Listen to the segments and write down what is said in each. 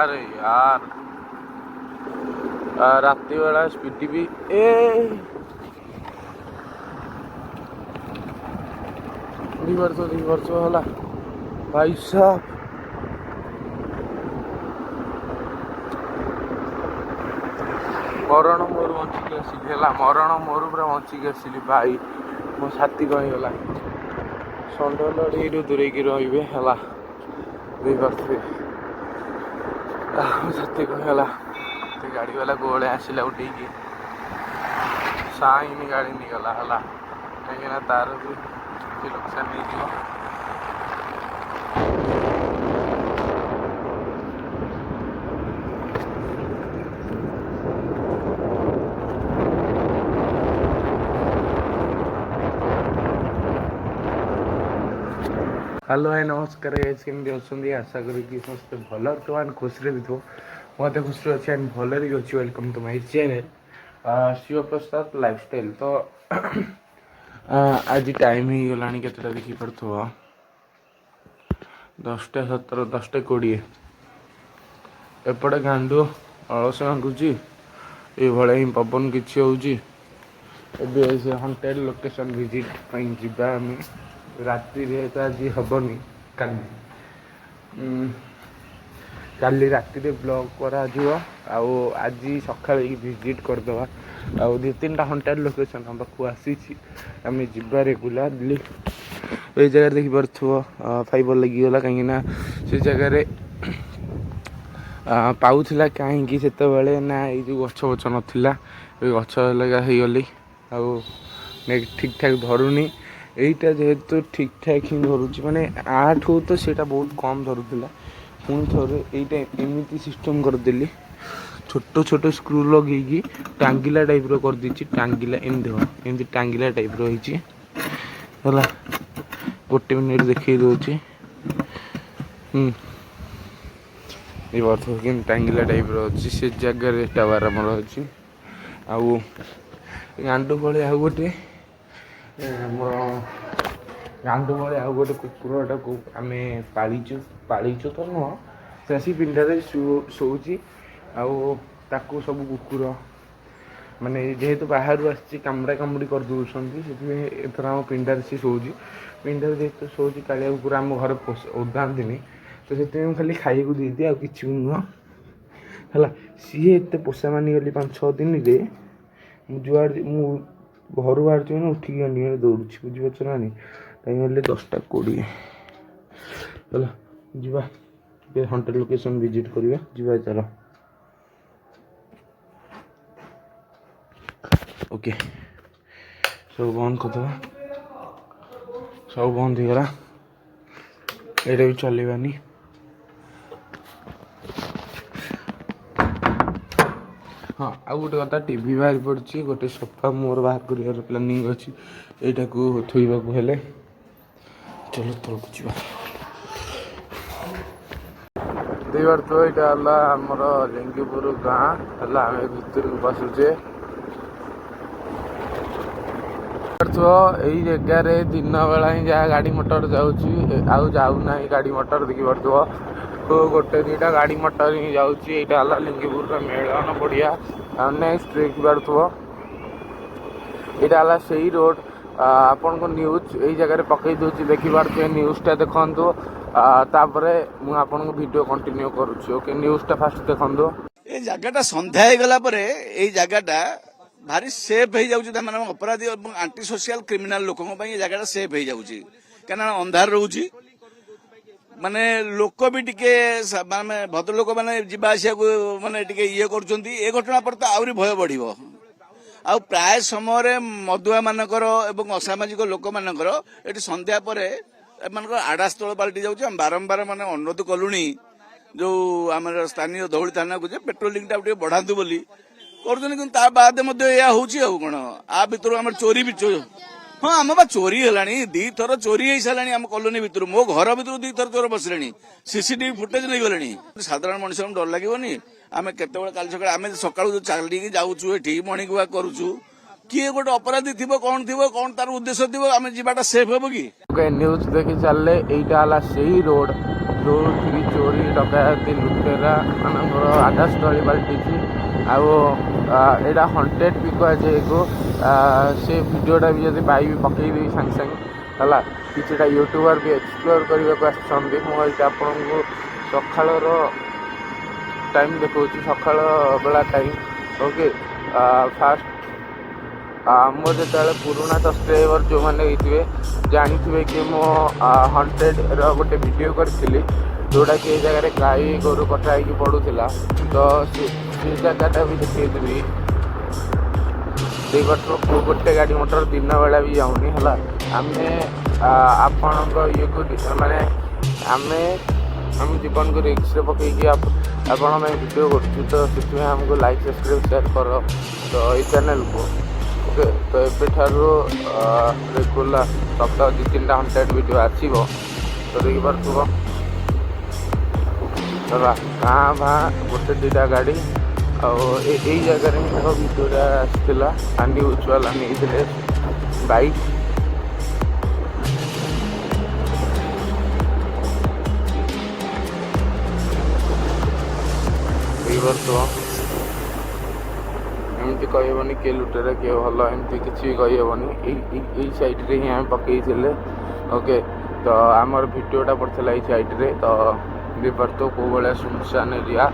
अरे यार राति बेला स्पीड भी रिवर्स होला भाई साहब मरण मोर बंचिक आसिली मरण मोर पूरा बंचिक आसिली भाई मो छाती कहीगला षंड लड़ी दूरेकी रे है छाती कहीगला गाड़ी वाला गोले आसला उठेकी साइन गाड़ी नहीं गला है कहीं तार भी नुकसान नहीं हेलो भाई नमस्कार केमती अच्छे आशा करी समस्त भल तो खुशी भी थो मत खुशी अच्छे एंड भल अच्छी welcome to my channel Shiv Prasad lifestyle तो आज टाइम ही गला के देखी पड़ो 10:17 10:20 एपटे गांडू अलस भांगुची ये ही पवन किसी हो हंटेड लोकेशन विजिट जावा आम राति तो आज हेनी काली राति ब्लॉग करा आज सका विजिट करदे आउ 2-3टा हंटेड लोकेशन हम पाक आसी आम जा रेगुलारली ये जगह देखिपो फाइबर लगिगला कहीं से जगह पाऊला कहीं से ना ये जो गछ गछ नाला गछ लगा हो गली आउ ठीक ठाक धरुनी यहीटा जेहेतु ठीक ठाक ही धरुची माने आठू तो सेटा बहुत कम धरुला पुणी थोड़े यहीटा एमती सिस्टम करदेली छोट छोट स्क्रू लगे टांगिला टाइप कर देछि टांगिला एमती टांगिला टाइप रही है गोटे मिनिट देखी दूसरी ये बात टांगिला टाइप रही से जगह टावर आमर अच्छी आउ गांडू भाई आउ गोटे मोर गांडू भाई आउ गोटे कुकुरटा को आम पालीचु तो नुह से आसी पिंडारे शोची आउ सब कुकुर माने जेहेतु बाहर आसी कामड़ा कामुड़ी कर दूसरी एथर आम पिंडारे सी शोची पिंडारे जेहेतु शोची कालिया कुकुर आम घर उदानी तो से खाली खाई को दे आ कि नुह है सी एत पोषा मानिगली 5-6 दिन जुआड़ मु घर बाहर मैंने उठिक अंडी दौड़ी बुझीपार ना टाइम 10:20 है जी हंटेड लोकेशन विजिट करवा जी चलो ओके सब बंद करदे सब बंद होगला ये भी चलवानी हाँ आ गोटे कथा टीवी बाहर पड़ी गोटे सोफा मोर बाहर कर प्लानिंग अच्छी यहाँ को थोड़ा हेले चलो तौक जा देवर तो यहाँ आमर लिंगीपुर गाँ है आम भर को पशुचे यही जगार दिन बेला ही जहाँ गाड़ी मोटर जाऊना गाड़ी मोटर देखी पड़ो तो गोटे 2टा गाड़ी मोटर ही जाऊँगा लिंगीपुर मेलन पड़िया नेक्स्ट देखी पड़ो यहाँ से रोड आपण को न्यूज यही जगह पकई दूसरी देखिपे न्यूज़टा देखु तापर मुझे वीडियो कंटिन्यू करुच्ची ओके न्यूज़टा फास्ट देखु ये जगह संध्या हो गला जगह भारी सेफ हो जाऊँ अपराधी और आंटी सोशल क्रिमिनाल लोकों ये जगह सेफ हो जाऊँ क्या अंधार रोचे माने लोक भी टिके माने भद्रलोक माने जीवासिया को माने टिके ये कर ए घटना पर तो आहरी भय बढ़िबो आ प्राय समय मदुआ मानकर एवं असामाजिक लोक मानकर एटी संध्या पर एमानकर आड़ास्थल पलटि जाउछ हम बारंबार माने अनुरोध कलुनी जो आम स्थानीय धौली थाना को पेट्रोलिंग टा बढ़ातु बोली कर ता बाद या कौन आ भर आम चोरी भी हाँ आम बा चोरी है 2 थर चोरी हो सारे आम कॉलोनी भर मो घर भर 2 थर चोर बसले सीसीटीवी फुटेज नहीं गले साधारण मनुष्य डर लगे आम केत काली सका आम सका चलिए जाऊँ ये मर्णिंग वाक करुचु किए गोटे अपराधी थी कौन तार उद्देश्य थी आम जाटा सेफ हे कि न्यूज देखी चलले यहाँ से ही रोड ଯେଉଁଠିକି ଚୋରି ଡକାୟତି ଲୁଟେରା ମାନଙ୍କର ଆଡ୍ରାସ୍ଥଳୀ ପାଲଟିଛି। ଆଉ ଏଇଟା ହଣ୍ଟେଡ୍ ବି କୁହାଯାଏ ୟାକୁ। ସେ ଭିଡ଼ିଓଟା ବି ଯଦି ପାଇବି ପକେଇଦେବି ସାଙ୍ଗେ ସାଙ୍ଗେ ହେଲା। କିଛିଟା ୟୁଟ୍ୟୁବର ବି ଏକ୍ସପ୍ଲୋର କରିବାକୁ ଆସିଛନ୍ତି। ମୁଁ ଏଇଟା ଆପଣଙ୍କୁ ସକାଳର ଟାଇମ୍ ଦେଖାଉଛି, ସକାଳ ବେଳା ଟାଇମ୍। ଓକେ, ଫାଷ୍ଟ ମୋର ଯେତେବେଳେ ପୁରୁଣା ସବସ୍କ୍ରାଇବର ଯେଉଁମାନେ ହେଇଥିବେ ଜାଣିଥିବେ କି ମୁଁ ହଣ୍ଟେଡ଼ର ଗୋଟେ ଭିଡ଼ିଓ କରିଥିଲି, ଯେଉଁଟାକି ଏ ଜାଗାରେ ଗାଈ ଗୋରୁ କଟା ହେଇକି ପଡ଼ୁଥିଲା। ତ ସେ ଜାଗାଟା ବି ଦେଖେଇଦେବି। ସେଇ ବାଟରୁ ଗୋଟେ ଗାଡ଼ି ମଟର ଦିନ ବେଳା ବି ଯାଉନି ହେଲା। ଆମେ ଆପଣଙ୍କ ଇଏକୁ ମାନେ ଆମେ ଆମ ଜୀବନକୁ ରିକ୍ସରେ ପକେଇକି ଆପଣ ପାଇଁ ଭିଡ଼ିଓ କରୁଛୁ। ତ ସେଥିପାଇଁ ଆମକୁ ଲାଇକ୍ ସବସ୍କ୍ରାଇବ୍ ସେୟାର କର ତ ଏଇ ଚ୍ୟାନେଲକୁ। ଓକେ, ତ ଏବେଠାରୁ ରେଗୁଲାର ସପ୍ତାହ 2-3ଟା ହଣ୍ଟେଡ୍ ଭିଡ଼ିଓ ଆସିବ। ତ ଦେଖିପାରୁଥିବ ହେଲା, ଗାଁ ଭାଁ 1-2ଟା ଗାଡ଼ି। ଆଉ ଏଇ ଜାଗାରେ ହିଁ ତାଙ୍କ ଭିଡ଼ିଓଟା ଆସିଥିଲା। ହାଣ୍ଡି ଉଚ୍ଚବାଲା ନେଇଥିଲେ ବାଇକ୍। ଦେଖିପାରୁଥିବ, ଏମିତି କହିହେବନି କିଏ ଲୁଟେରା କିଏ ଭଲ, ଏମିତି କିଛି ବି କହିହେବନି। ଏଇ ସାଇଡ଼୍ରେ ହିଁ ଆମେ ପକେଇଥିଲେ। ଓକେ, ତ ଆମର ଭିଡ଼ିଓଟା ପଡ଼ିଥିଲା ଏଇ ସାଇଡ଼୍ରେ। ତ ଦେଖିପାରୁଥିବ କେଉଁ ଭଳିଆ ସୁନସାନ ଏରିଆ,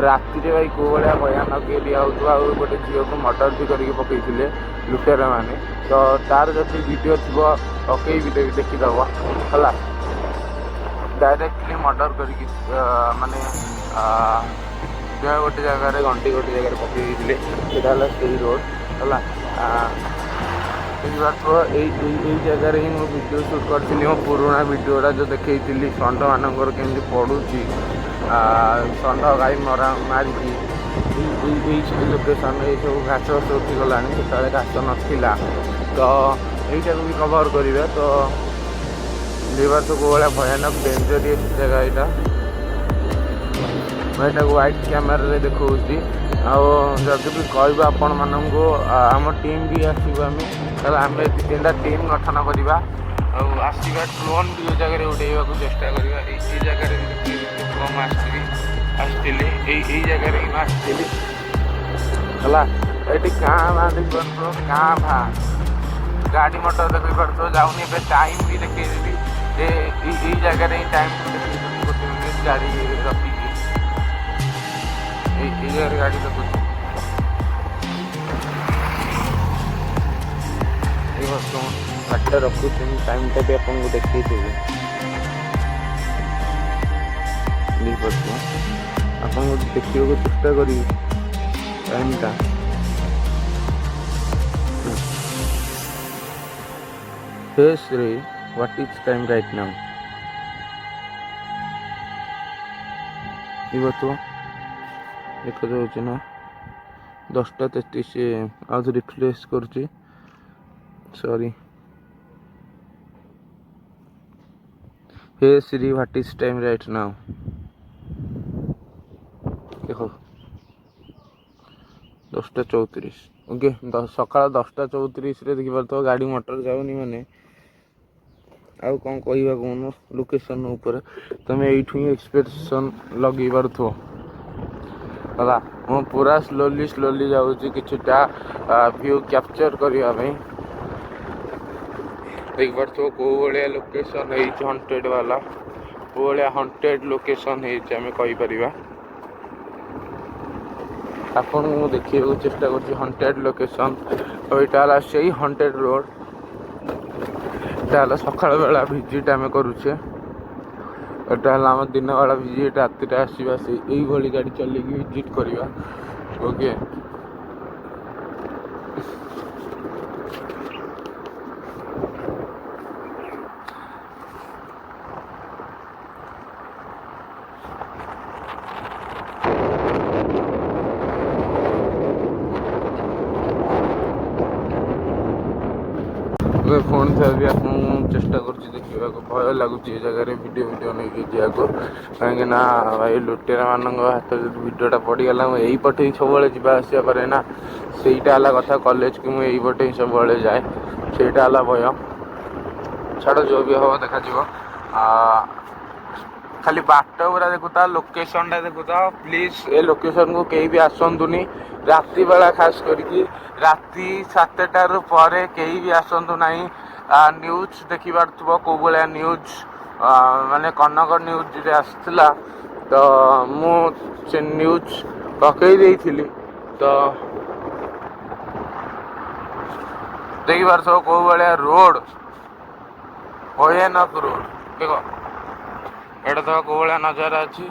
ରାତିରେ ଭାଇ କେଉଁ ଭଳିଆ ଭୟାନକ ଏରିଆ ହେଉଥିବ। ଆଉ ଗୋଟେ ଝିଅକୁ ମର୍ଡ଼ର ବି କରିକି ପକେଇଥିଲେ ଲୁଟେରା ମାନେ। ତ ତାର ଯଦି ଭିଡ଼ିଓ ଥିବ ପକେଇବି, ଦେଖିଦେବ ହେଲା। ଡାଇରେକ୍ଟଲି ମର୍ଡ଼ର କରିକି ମାନେ ଗୋଟେ ଜାଗାରେ ଘଣ୍ଟି ଗୋଟେ ଜାଗାରେ ପକେଇ ଦେଇଥିଲେ। ସେଇଟା ହେଲା ସେଇ ରୋଡ଼ ହେଲା। ଦେଖିପାରୁଥିବ ଏଇ ଜାଗାରେ ହିଁ ମୁଁ ଭିଡ଼ିଓ ସୁଟ୍ କରିଥିଲି। ମୋ ପୁରୁଣା ଭିଡ଼ିଓଟା ଯେଉଁ ଦେଖେଇଥିଲି ଷଣ୍ଢମାନଙ୍କର କେମିତି ପଡ଼ୁଛି, ଷଣ୍ଢ ଗାଈ ମାରିକି ଏଇ ଲୋକେସନ୍। ଏଇସବୁ ଘାସ ଉଠିଗଲାଣି, ସେତେବେଳେ ଘାସ ନଥିଲା। ତ ଏଇଟାକୁ ବି କଭର୍ କରିବେ। ତ ଦେଖିପାରୁଥିବ କେଉଁ ଭଳିଆ ଭୟାନକ ଡେଞ୍ଜରିୟସ୍ ଜାଗା ଏଇଟା। ମୁଁ ଏଇଟାକୁ ହ୍ୱାଇଟ୍ କ୍ୟାମେରାରେ ଦେଖାଉଛି। ଆଉ ଯଦି ବି କହିବା ଆପଣମାନଙ୍କୁ, ଆମ ଟିମ୍ ବି ଆସିବୁ ଆମେ ତାହେଲେ ଆମେ 2-3ଟା ଟିମ୍ ଗଠନ କରିବା। ଆଉ ଆସିବା ଡ୍ରୋନ୍ ବି ଏ ଜାଗାରେ ଉଡ଼େଇବାକୁ ଚେଷ୍ଟା କରିବା। ଏଇ ଜାଗାରେ ବି ମୁଁ ଆସିଥିଲି ଏଇ ଜାଗାରେ ହିଁ ମୁଁ ଆସିଥିଲି ହେଲା। ଏଠି ଗାଁ ଭାଁ ଦେଖିପାରୁଥିବ, ଗାଁ ଭାଁ ଗାଡ଼ି ମଟର ଦେଖିପାରୁଥିବ ଯାଉନି। ଏବେ ଟାଇମ୍ ବି ଦେଖେଇଦେବି ଯେ ଏଇ ଜାଗାରେ ହିଁ ଟାଇମ୍ ଦେଖେଇଦେବି। 1 ମିନିଟ୍ ଗାଡ଼ି ରଖିକି ଏଇ ଜାଗାରେ ଗାଡ଼ି ରଖୁଛି। ଏଇ ଗାଡ଼ିଟା ରଖୁଛି, ମୁଁ ଟାଇମ୍ଟା ବି ଆପଣଙ୍କୁ ଦେଖେଇଦେବି। ଦେଖିପାରୁଥିବ, ଆପଣଙ୍କୁ ଦେଖିବାକୁ ଚେଷ୍ଟା କରିବି ଟାଇମ୍ଟା। ଫେସ୍ରେ what is time right now. ଦେଖିପାରୁଥିବ, ଦେଖାଯାଉଛି ନା 10:33 AM। ଆଉ ରିଫ୍ରେଶ୍ କରୁଛି, sorry. Hey Siri what is time right now. ଦେଖ 10:34। ଓକେ, ସକାଳ 10:34ରେ ଦେଖିପାରୁଥିବ ଗାଡ଼ି ମଟର ଯାଉନି। ମାନେ ଆଉ କ'ଣ କହିବା କହୁନ ଲୋକେସନ୍ ଉପରେ। ତୁମେ ଏଇଠୁ ହିଁ ଏକ୍ସପ୍ରେସନ୍ ଲଗେଇ ପାରୁଥିବ ହେଲା। ମୁଁ ପୁରା ସ୍ଲୋଲି ଯାଉଛି କିଛିଟା ଭ୍ୟୁ କ୍ୟାପଚର୍ କରିବା ପାଇଁ। ଦେଖିପାରୁଥିବ କେଉଁ ଭଳିଆ ଲୋକେସନ୍ ହେଇଛି ହଣ୍ଟେଡ଼୍ ବାଲା, କେଉଁ ଭଳିଆ ହଣ୍ଟେଡ଼୍ ଲୋକେସନ୍ ହେଇଛି ଆମେ କହିପାରିବା। ଆପଣଙ୍କୁ ମୁଁ ଦେଖିବାକୁ ଚେଷ୍ଟା କରୁଛି ହଣ୍ଟେଡ଼୍ ଲୋକେସନ୍। ଆଉ ଏଇଟା ହେଲା ସେଇ ହଣ୍ଟେଡ଼୍ ରୋଡ଼। ଏଇଟା ହେଲା ସକାଳ ବେଳା ଭିଜିଟ୍ ଆମେ କରୁଛେ। ଏଇଟା ହେଲା ଆମ ଦିନ ବେଳା ଭିଜିଟ୍। ରାତିରେ ଆସିବା ସେଇ ଏଇଭଳି ଗାଡ଼ି ଚଲେଇକି ଭିଜିଟ୍ କରିବା। ଓକେ, ଏବେ ଫୋନ୍ ଥରେ ବି ଆପଣଙ୍କୁ ଚେଷ୍ଟା କରୁଛି ଦେଖିବାକୁ। ଭୟ ଲାଗୁଛି ଏ ଜାଗାରେ ଭିଡ଼ିଓ ନେଇକି ଯିବାକୁ, କାହିଁକି ନା ଭାଇ ଲୁଟେରାମାନଙ୍କ ହାତରେ ଯଦି ଭିଡ଼ିଓଟା ପଡ଼ିଗଲା, ମୁଁ ଏଇପଟେ ହିଁ ସବୁବେଳେ ଯିବା ଆସିବା କରେ ନା। ସେଇଟା ହେଲା କଥା, କଲେଜକୁ ମୁଁ ଏଇପଟେ ହିଁ ସବୁବେଳେ ଯାଏ। ସେଇଟା ହେଲା ଭୟ। ଛାଡ଼, ଯେଉଁ ବି ହେବ ଦେଖାଯିବ। खाली बाट गुरा देखुता लोकेशन टा देखुता प्लीज ए लोकेशन को कहीं भी आसतुनी राति बेला खास करके राति 7टार पर कहीं भी आसतु ना न्यूज देखी पार्थुव कौ भाया न्यूज माने कनक न्यूज आसला तो मु से न्यूज पकई देइथिली तो देखी पार्थुव कौ भाया रोड भयानक रोड देख एटा तो कौ भाया नजारा अच्छी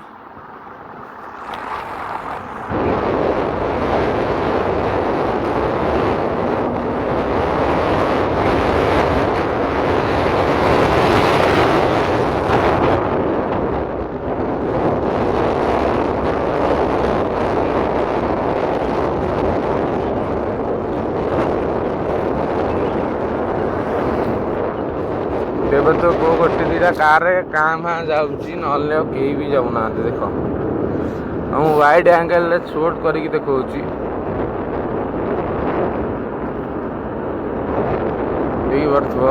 ଏବେ ତ କୋଉ ଗୋଟେ ଦିଟା କାରରେ କାଁ ଭାଁ ଯାଉଛି ନହେଲେ ଆଉ କେହି ବି ଯାଉନାହାନ୍ତି ଦେଖ ମୁଁ ୱାଇଡ୍ ଆଙ୍ଗେଲରେ ସୁଟ୍ କରିକି ଦେଖଉଛି ଦେଖିପାରୁଥିବ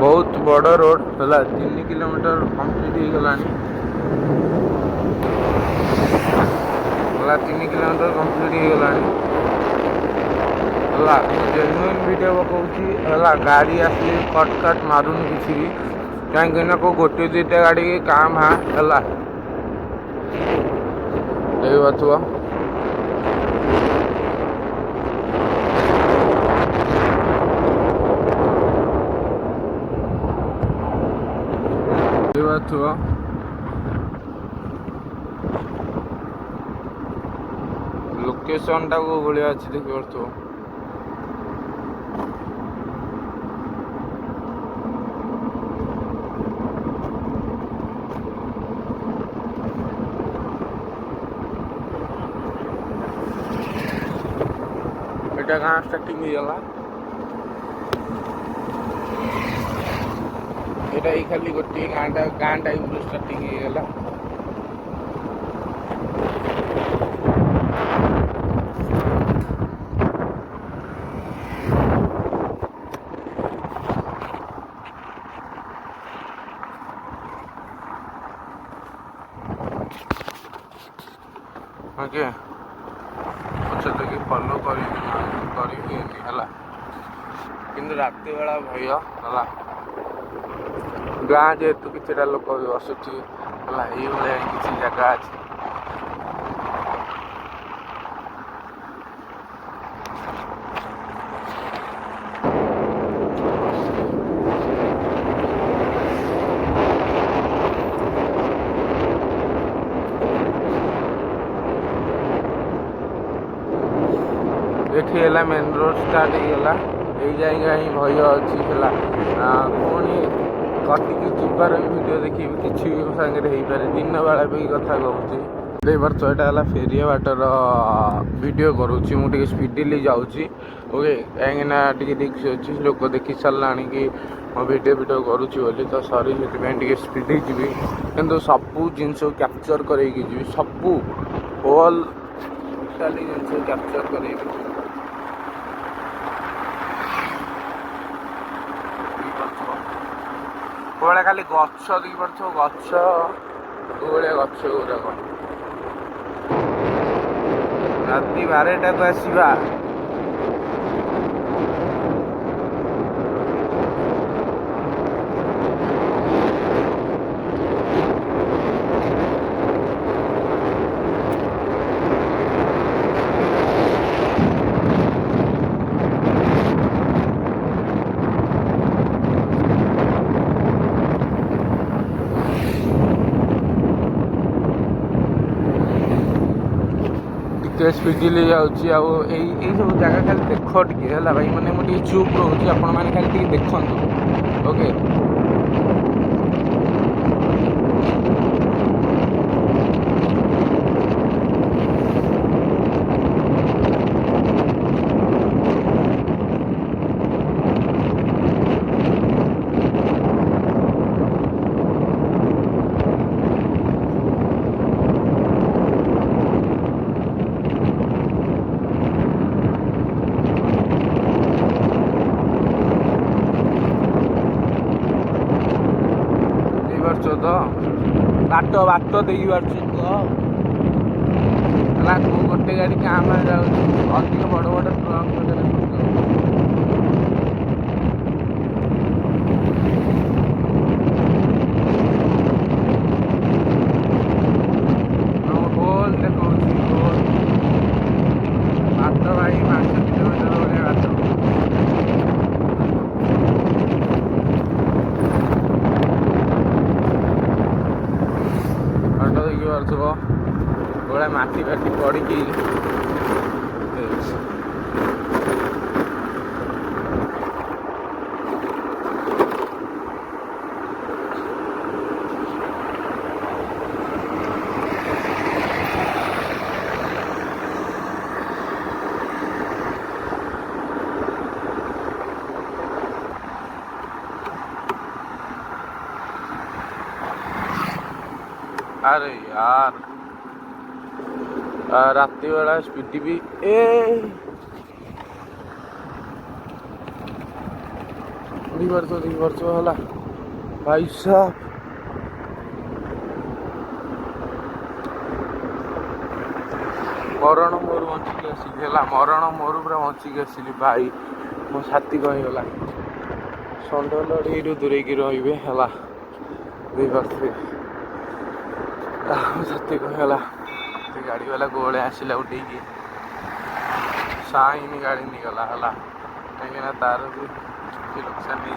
ବହୁତ ବଡ଼ ରୋଡ୍ ହେଲା 3 କିଲୋମିଟର କମ୍ପ୍ଲିଟ୍ ହେଇଗଲାଣି ହେଲା 3 କିଲୋମିଟର କମ୍ପ୍ଲିଟ୍ ହେଇଗଲାଣି जेन्युइन वीडियो पकाऊँगी है गाड़ी आसी कट कट मारूनी किसी भी कहीं को गोटे दुईटा गाड़ी काम हाँ है लोकेशन टा को भाया अच्छी देखी पार्थ्व गाँ स्टार्टिंग होगा यहाँ ही खाली गोटे गाँ टाइप स्टार्टिंग होगा ओके अच्छा देखिए फॉलो करी किंतु राति बेला भय है गाँ जेहेतु किसी लोक भी बसुची है किसी जगह अच्छी ये मेन रोड स्टार्ट होगा यही जगह ही भय अच्छी है पुणी कटिकी जीवार वीडियो देखी किसी भी सागर हो पारे दिन बेला भी कथा कहूँ वर्ष यहाँ फेरिया बाटर वीडियो करुँची मुझे स्पीडली जाऊँगी ओके कहीं रिक्स अच्छी लोक देखी सारा कि वीडियो वीडियो करुँची बोली तो सरी से स्पीड जी कि सबू जिनस कैप्चर करेगी जी सबू होल टोटाली जिनस कैप्चर करेगी भाया खाली गछ देखी पार्थ गछ भाया गछ गुराक राति 12टा को आसवा स्पीडली जाऊँगी सब जगह खाली देख टे है भाई मैंने मुझे चुप रोचे आपण मैंने खाली देखु ओके ତ ବାଟ ଦେଇକି ପାରୁଛୁ ତ ହେଲା। ଗୋଟେ ଗାଡ଼ି କାମ ଯାଉଛି, ଅଧିକ ବଡ଼ ବଡ଼ ଟ୍ରକ୍ ପାଖରେ ଗୋଲ ଦେଖଉଛି ଗୋଲ ବାଟ ଭାଇ 5 କିଲୋମିଟର ଭଳିଆ ବାଟ। ବାଟ ଦେଇକି ପାରୁଥିବ ଭଳିଆ ମାଟି ଫାଟି ପଡ଼ିକି अरे यार राति बेला स्पीड भी देखिपार है भाई साहब। मरण मोर बचिक आसिली है, मरण मोर पूरा बचिक आसिली भाई। मो छाती कहीगला षंढ लड़ी दूरे की रे है देखिए छाती कहीगला। गाड़ी वाला गोले आसला उठे साइन गाड़ी नहीं गला है कहीं तार भी नुकसान नहीं।